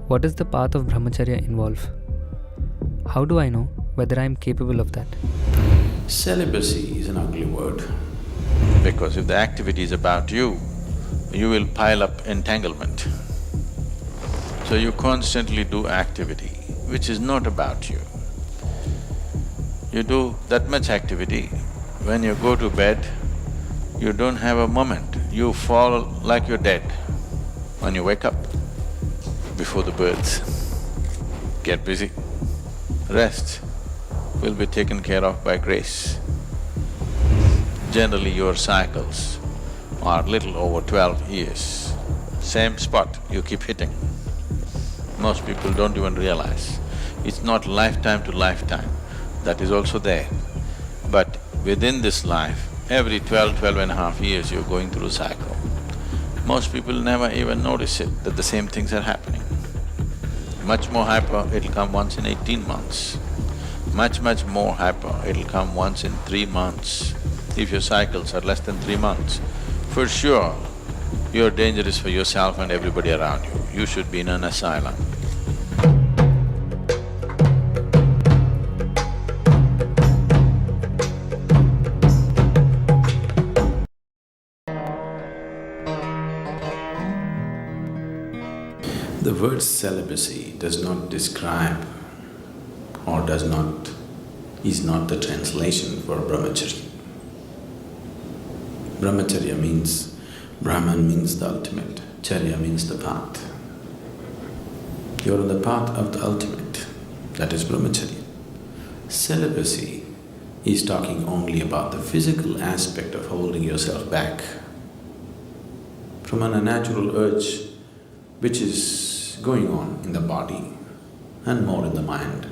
What does the path of brahmacharya involve? How do I know whether I am capable of that? Celibacy is an ugly word. Because if the activity is about you, you will pile up entanglement. So you constantly do activity which is not about you. You do that much activity, when you go to bed, you don't have a moment, you fall like you're dead. When you wake up, before the birds, get busy. Rest will be taken care of by grace. Generally, your cycles are little over 12 years. Same spot you keep hitting. Most people don't even realize. It's not lifetime to lifetime, that is also there. But within this life, every 12.5 years you're going through a cycle. Most people never even notice it, that the same things are happening. Much more hyper, it'll come once in 18 months. Much more hyper, it'll come once in 3 months. If your cycles are less than 3 months, for sure, you're dangerous for yourself and everybody around you. You should be in an asylum. The word celibacy does not describe or is not the translation for brahmacharya. Brahmacharya means, Brahman means the ultimate, charya means the path. You're on the path of the ultimate, that is brahmacharya. Celibacy is talking only about the physical aspect of holding yourself back from an unnatural urge which is going on in the body and more in the mind.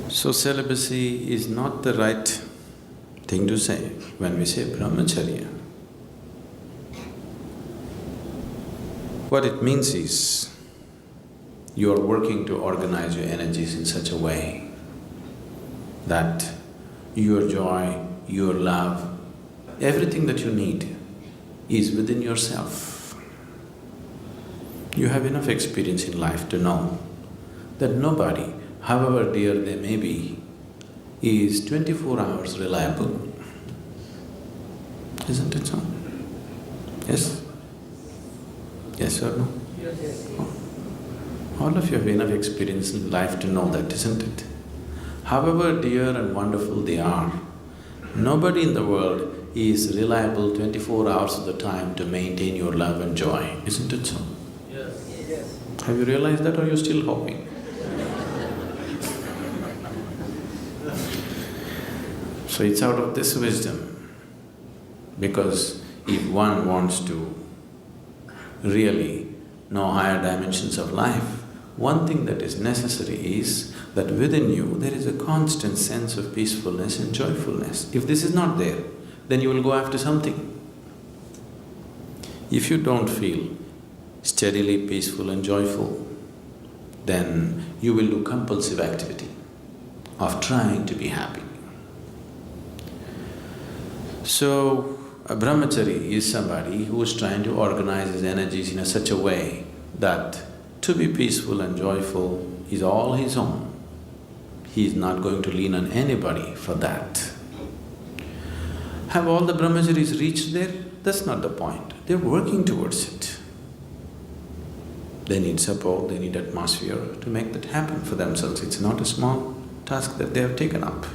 So celibacy is not the right thing to say when we say brahmacharya. What it means is, you are working to organize your energies in such a way that your joy, your love, everything that you need is within yourself. You have enough experience in life to know that nobody, however dear they may be, is 24 hours reliable. Isn't it so? Yes? Yes or no? Yes. All of you have enough experience in life to know that, isn't it? However dear and wonderful they are, nobody in the world is reliable 24 hours of the time to maintain your love and joy, isn't it so? Yes. Have you realized that, or are you still hoping? So it's out of this wisdom, because if one wants to really know higher dimensions of life, one thing that is necessary is that within you there is a constant sense of peacefulness and joyfulness. If this is not there, then you will go after something. If you don't feel steadily peaceful and joyful, then you will do compulsive activity of trying to be happy. So, a brahmachari is somebody who is trying to organize his energies in such a way that to be peaceful and joyful is all his own. He is not going to lean on anybody for that. Have all the brahmacharis reached there? That's not the point. They're working towards it. They need support, they need atmosphere to make that happen for themselves. It's not a small task that they have taken up.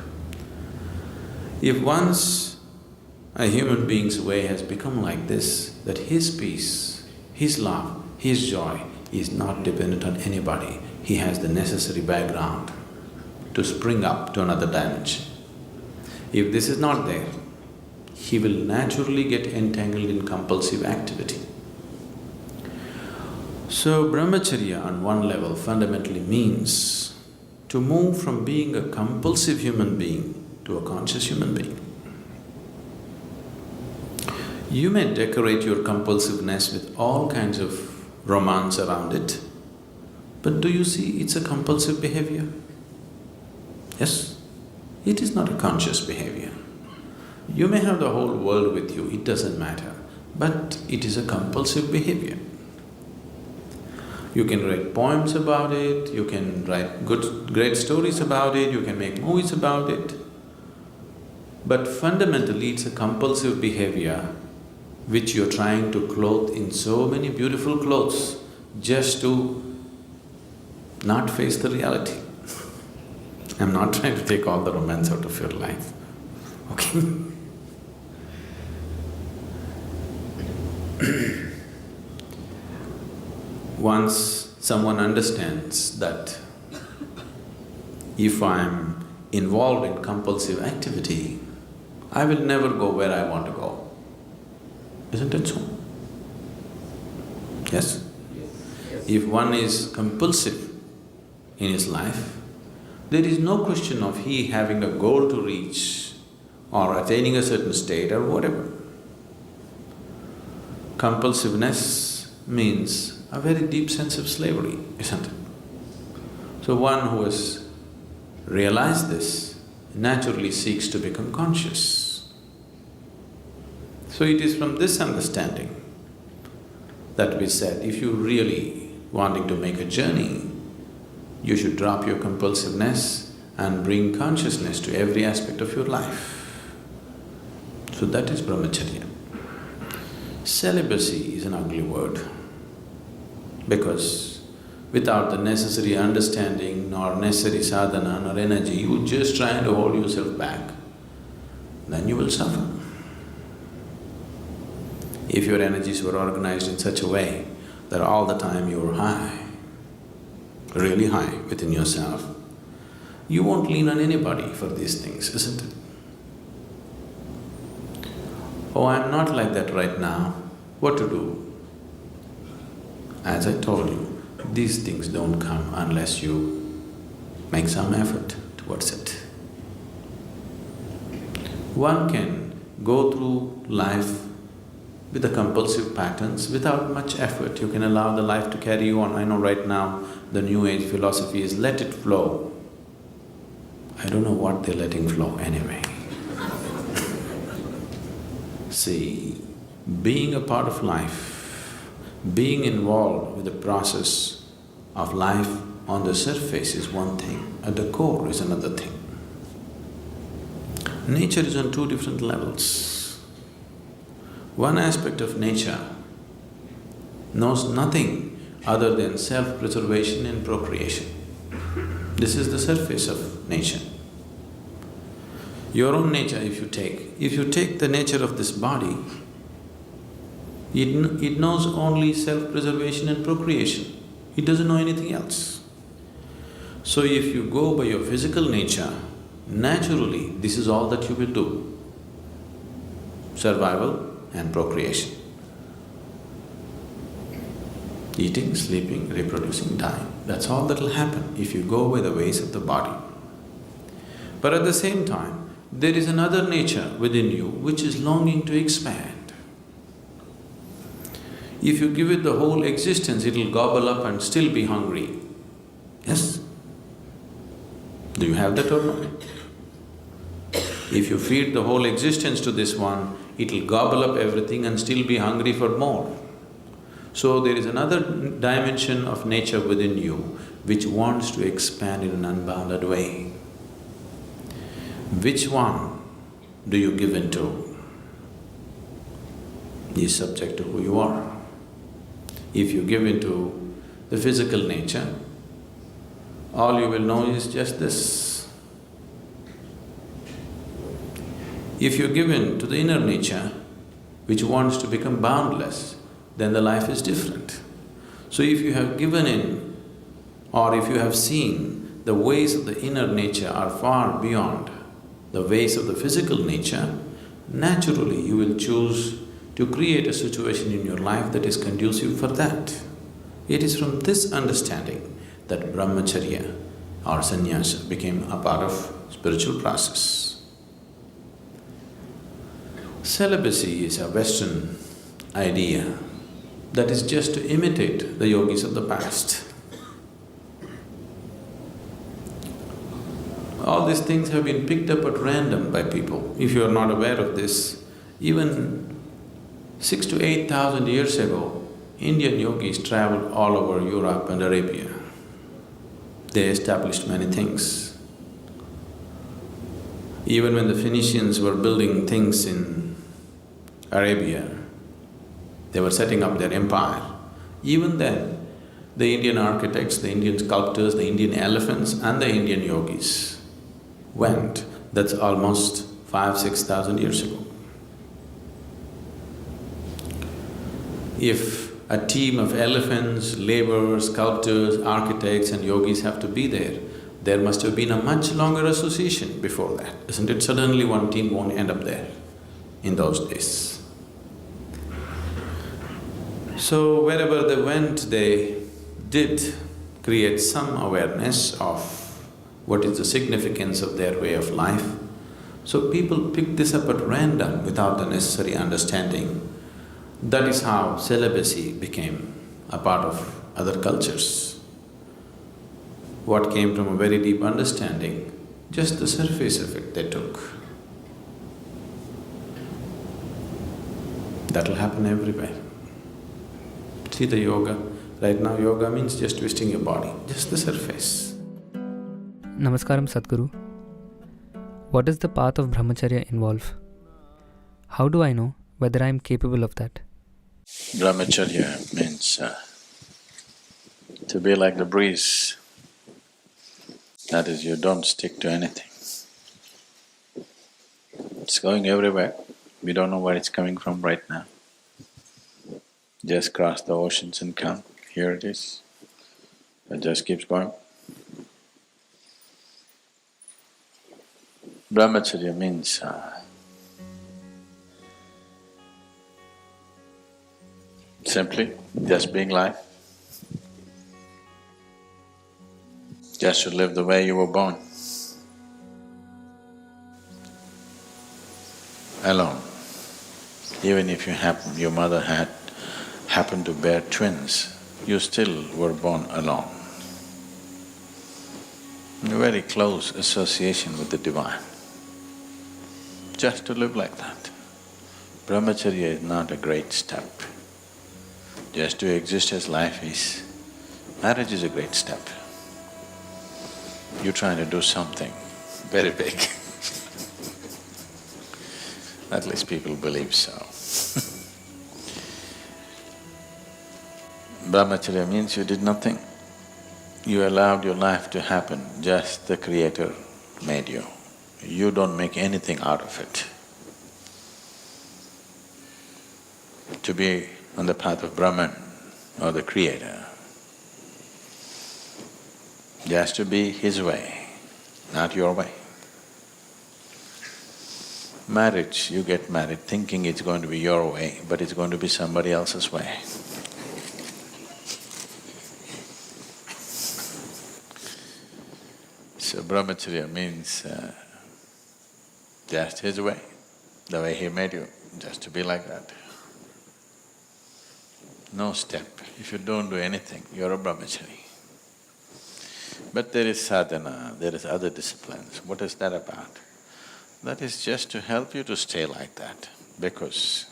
If once a human being's way has become like this, that his peace, his love, his joy is not dependent on anybody, he has the necessary background to spring up to another dimension. If this is not there, he will naturally get entangled in compulsive activity. So brahmacharya on one level fundamentally means to move from being a compulsive human being to a conscious human being. You may decorate your compulsiveness with all kinds of romance around it, but do you see it's a compulsive behavior? Yes? It is not a conscious behavior. You may have the whole world with you, it doesn't matter. but it is a compulsive behavior. You can write poems about it, you can write great stories about it, you can make movies about it, but fundamentally it's a compulsive behavior which you're trying to clothe in so many beautiful clothes just to not face the reality. I'm not trying to take all the romance out of your life, okay? Once someone understands that if I'm involved in compulsive activity, I will never go where I want to go. Isn't it so? Yes? If one is compulsive in his life, there is no question of he having a goal to reach or attaining a certain state or whatever. Compulsiveness means a very deep sense of slavery, isn't it? So one who has realized this naturally seeks to become conscious. So it is from this understanding that we said, if you really wanting to make a journey, you should drop your compulsiveness and bring consciousness to every aspect of your life. So that is brahmacharya. Celibacy is an ugly word because without the necessary understanding nor necessary sadhana nor energy, you just trying to hold yourself back, then you will suffer. If your energies were organized in such a way that all the time you're high, really high within yourself, you won't lean on anybody for these things, isn't it? Oh, I'm not like that right now, what to do? As I told you, these things don't come unless you make some effort towards it. One can go through life with the compulsive patterns without much effort. You can allow the life to carry you on. I know right now the new age philosophy is let it flow. I don't know what they're letting flow anyway. See, being a part of life, being involved with the process of life on the surface is one thing, at the core is another thing. Nature is on two different levels. One aspect of nature knows nothing other than self-preservation and procreation. This is the surface of nature. Your own nature if you take the nature of this body, it knows only self-preservation and procreation. It doesn't know anything else. So if you go by your physical nature, naturally this is all that you will do. Survival and procreation. Eating, sleeping, reproducing, dying. That's all that'll happen if you go by the ways of the body. But at the same time, there is another nature within you which is longing to expand. If you give it the whole existence, it'll gobble up and still be hungry. Yes? Do you have that or not? If you feed the whole existence to this one, it'll gobble up everything and still be hungry for more. So there is another dimension of nature within you which wants to expand in an unbounded way. Which one do you give into is subject to who you are. If you give into the physical nature, all you will know is just this. If you give in to the inner nature, which wants to become boundless, then the life is different. So if you have given in, or if you have seen the ways of the inner nature are far beyond the ways of the physical nature, naturally you will choose to create a situation in your life that is conducive for that. It is from this understanding that brahmacharya or sannyasa became a part of spiritual process. Celibacy is a Western idea that is just to imitate the yogis of the past. All these things have been picked up at random by people. If you are not aware of this, even 6 to 8,000 years ago, Indian yogis traveled all over Europe and Arabia. They established many things. Even when the Phoenicians were building things in Arabia, they were setting up their empire. Even then, the Indian architects, the Indian sculptors, the Indian elephants and the Indian yogis went. That's almost 5,000–6,000 years ago. If a team of elephants, laborers, sculptors, architects and yogis have to be there must have been a much longer association before that, isn't it? Suddenly one team won't end up there in those days. So wherever they went, they did create some awareness of what is the significance of their way of life. So people picked this up at random without the necessary understanding. That is how celibacy became a part of other cultures. What came from a very deep understanding, just the surface of it they took. That'll happen everywhere. See the yoga, right now yoga means just twisting your body, just the surface. Namaskaram Sadhguru. What does the path of brahmacharya involve? How do I know whether I am capable of that? Brahmacharya means to be like the breeze. That is, you don't stick to anything. It's going everywhere, we don't know where it's coming from right now. Just cross the oceans and come, here it is. It just keeps going. Brahmacharya means simply just being life, just to live the way you were born, alone. Even if your mother happened to bear twins, you still were born alone. A very close association with the divine, just to live like that. Brahmacharya is not a great step. Just to exist as life is. Marriage is a great step. You're trying to do something very big. At least people believe so. Brahmacharya means you did nothing. You allowed your life to happen, just the Creator made you. You don't make anything out of it. To be on the path of Brahman or the Creator, just to be His way, not your way. Marriage, you get married thinking it's going to be your way, but it's going to be somebody else's way. So brahmacharya means just His way, the way He made you, just to be like that. No step. If you don't do anything, you're a brahmachari. But there is sadhana, there is other disciplines. What is that about? That is just to help you to stay like that, because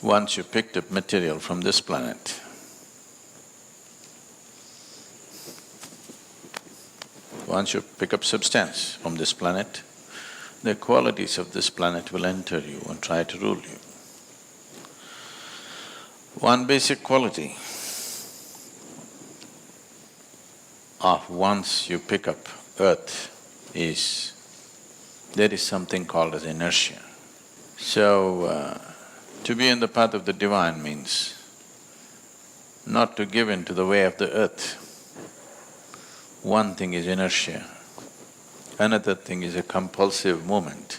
once you picked up material from this planet, once you pick up substance from this planet, the qualities of this planet will enter you and try to rule you. One basic quality of once you pick up earth is, there is something called as inertia. So, to be in the path of the divine means not to give in to the way of the earth. One thing is inertia, another thing is a compulsive movement.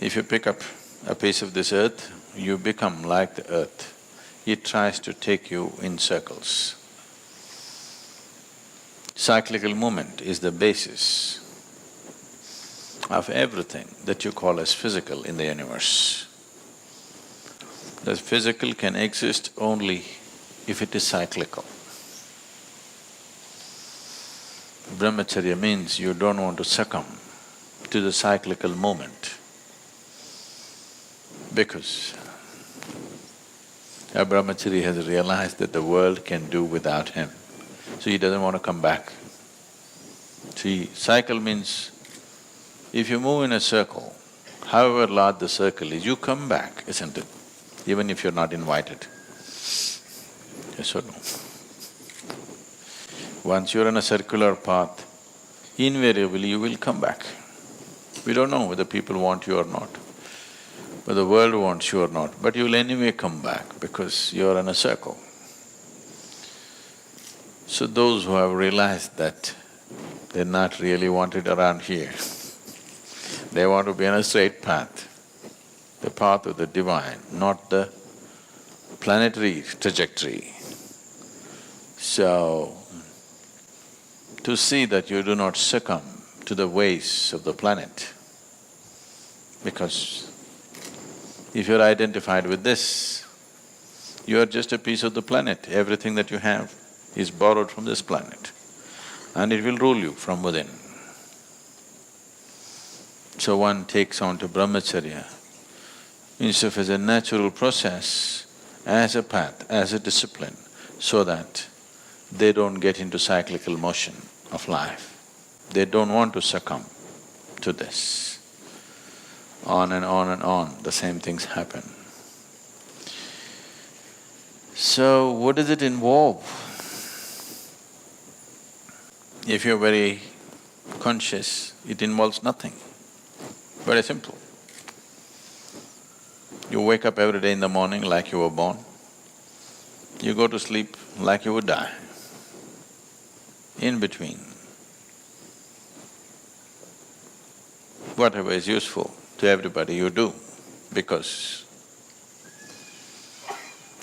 If you pick up a piece of this earth, you become like the earth. It tries to take you in circles. Cyclical movement is the basis of everything that you call as physical in the universe. The physical can exist only if it is cyclical. Brahmacharya means you don't want to succumb to the cyclical movement. Because a brahmachari has realized that the world can do without him, so he doesn't want to come back. See, cycle means if you move in a circle, however large the circle is, you come back, isn't it? Even if you're not invited. Yes or no? Once you're on a circular path, invariably you will come back. We don't know whether people want you or not, whether the world wants you or not, but you'll anyway come back because you're in a circle. So those who have realized that they're not really wanted around here, they want to be on a straight path, the path of the divine, not the planetary trajectory. So, to see that you do not succumb to the ways of the planet, because if you're identified with this, you are just a piece of the planet. Everything that you have is borrowed from this planet, and it will rule you from within. So one takes on to brahmacharya instead of as a natural process, as a path, as a discipline, so that they don't get into cyclical motion of life. They don't want to succumb to this. On and on and on, the same things happen. So what does it involve? If you're very conscious, it involves nothing. Very simple. You wake up every day in the morning like you were born. You go to sleep like you would die. In between, whatever is useful to everybody you do, because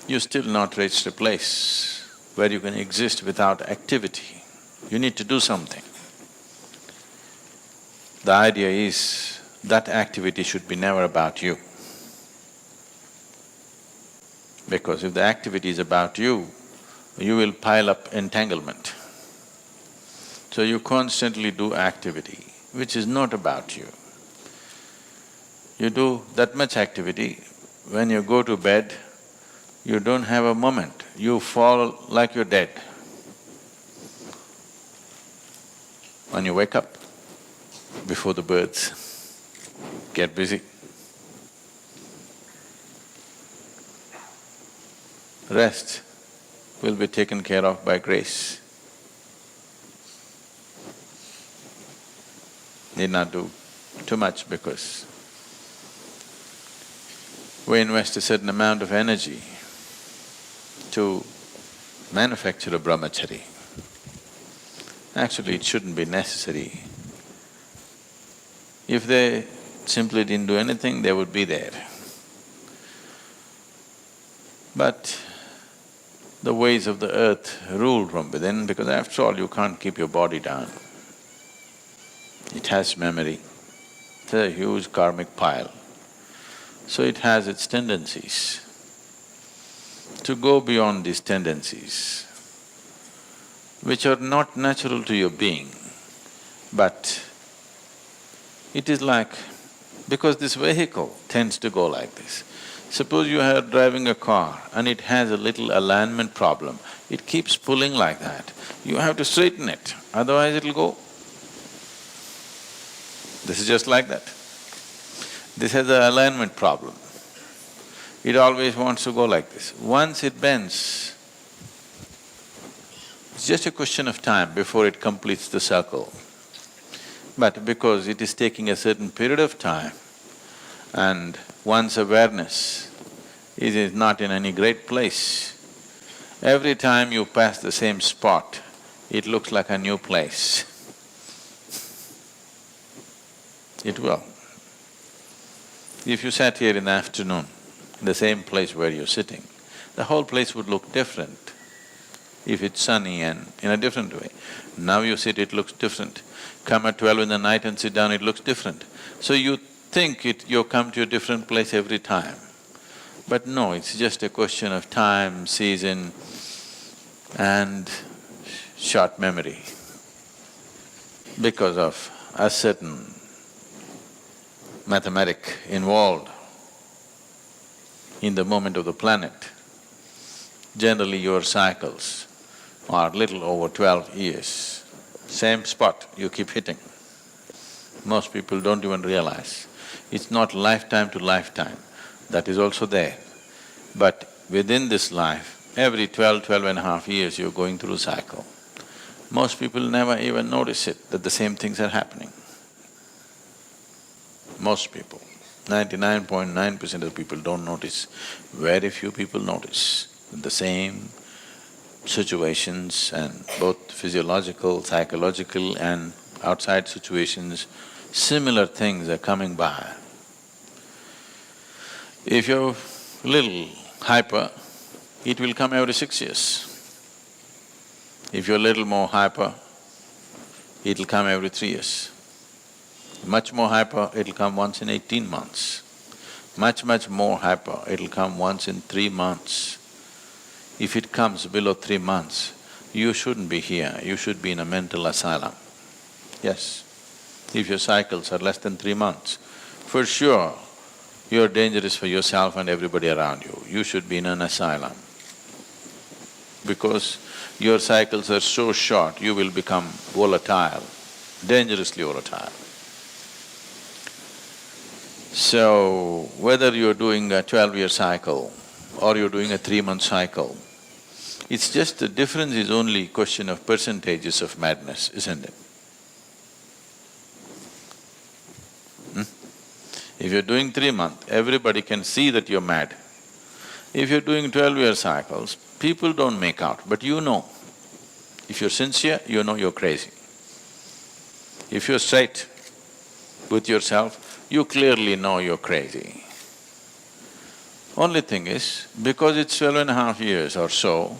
you still not reached a place where you can exist without activity. You need to do something. The idea is that activity should be never about you. Because if the activity is about you, you will pile up entanglement. So you constantly do activity which is not about you. You do that much activity, when you go to bed, you don't have a moment, you fall like you're dead. When you wake up, before the birds get busy, rest will be taken care of by grace. Need not do too much because we invest a certain amount of energy to manufacture a brahmachari. Actually, it shouldn't be necessary. If they simply didn't do anything, they would be there. But the ways of the earth rule from within, because after all, you can't keep your body down. It has memory, it's a huge karmic pile. So it has its tendencies. To go beyond these tendencies, which are not natural to your being, but it is like… because this vehicle tends to go like this. Suppose you are driving a car and it has a little alignment problem, it keeps pulling like that. You have to straighten it, otherwise it'll go. This is just like that. This has an alignment problem. It always wants to go like this. Once it bends, it's just a question of time before it completes the circle. But because it is taking a certain period of time and one's awareness is not in any great place, every time you pass the same spot, it looks like a new place. It will. If you sat here in the afternoon, in the same place where you're sitting, the whole place would look different if it's sunny and in a different way. Now you sit, it looks different. Come at 12 in the night and sit down, it looks different. So you think you come to a different place every time. But no, it's just a question of time, season and short memory. Because of a certain mathematic involved in the movement of the planet. Generally your cycles are little over 12 years. Same spot you keep hitting. Most people don't even realize. It's not lifetime to lifetime, that is also there. But within this life, every 12.5 years you're going through a cycle. Most people never even notice it, that the same things are happening. Most people, 99.9% of the people don't notice. Very few people notice the same situations and both physiological, psychological and outside situations, similar things are coming by. If you're little hyper, it will come every 6 years. If you're a little more hyper, it'll come every 3 years. Much more hyper, it'll come once in 18 months. Much more hyper, it'll come once in 3 months. If it comes below 3 months, you shouldn't be here, you should be in a mental asylum. Yes, if your cycles are less than 3 months, for sure, you're dangerous for yourself and everybody around you. You should be in an asylum. Because your cycles are so short, you will become volatile, dangerously volatile. So, whether you're doing a 12-year cycle or you're doing a 3-month cycle, it's just the difference is only question of percentages of madness, isn't it? If you're doing 3 months, everybody can see that you're mad. If you're doing 12-year cycles, people don't make out, but you know. If you're sincere, you know you're crazy. If you're straight with yourself, you clearly know you're crazy. Only thing is, because it's 12.5 years or so,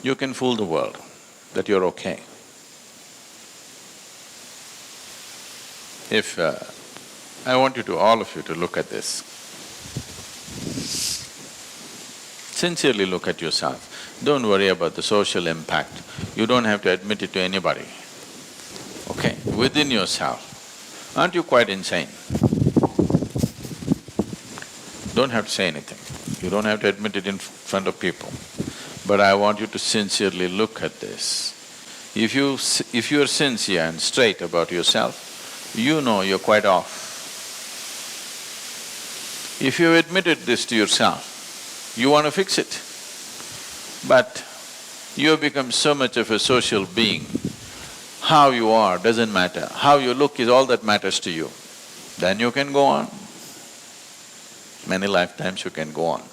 you can fool the world that you're okay. If… I want you to, all of you to look at this. Sincerely look at yourself. Don't worry about the social impact. You don't have to admit it to anybody. Okay, within yourself, aren't you quite insane? Don't have to say anything. You don't have to admit it in front of people. But I want you to sincerely look at this. If you're sincere and straight about yourself, you know you're quite off. If you've admitted this to yourself, you want to fix it. But you have become so much of a social being, how you are doesn't matter, how you look is all that matters to you. Then you can go on. Many lifetimes you can go on.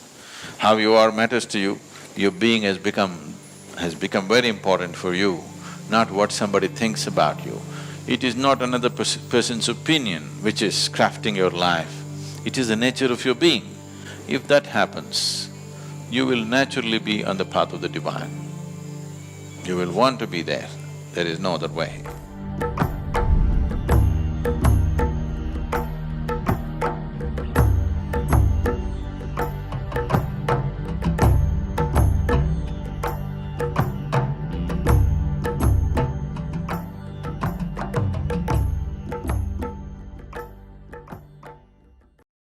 How you are matters to you, your being has become very important for you, not what somebody thinks about you. It is not another person's opinion which is crafting your life. It is the nature of your being. If that happens, you will naturally be on the path of the divine. You will want to be there. There is no other way.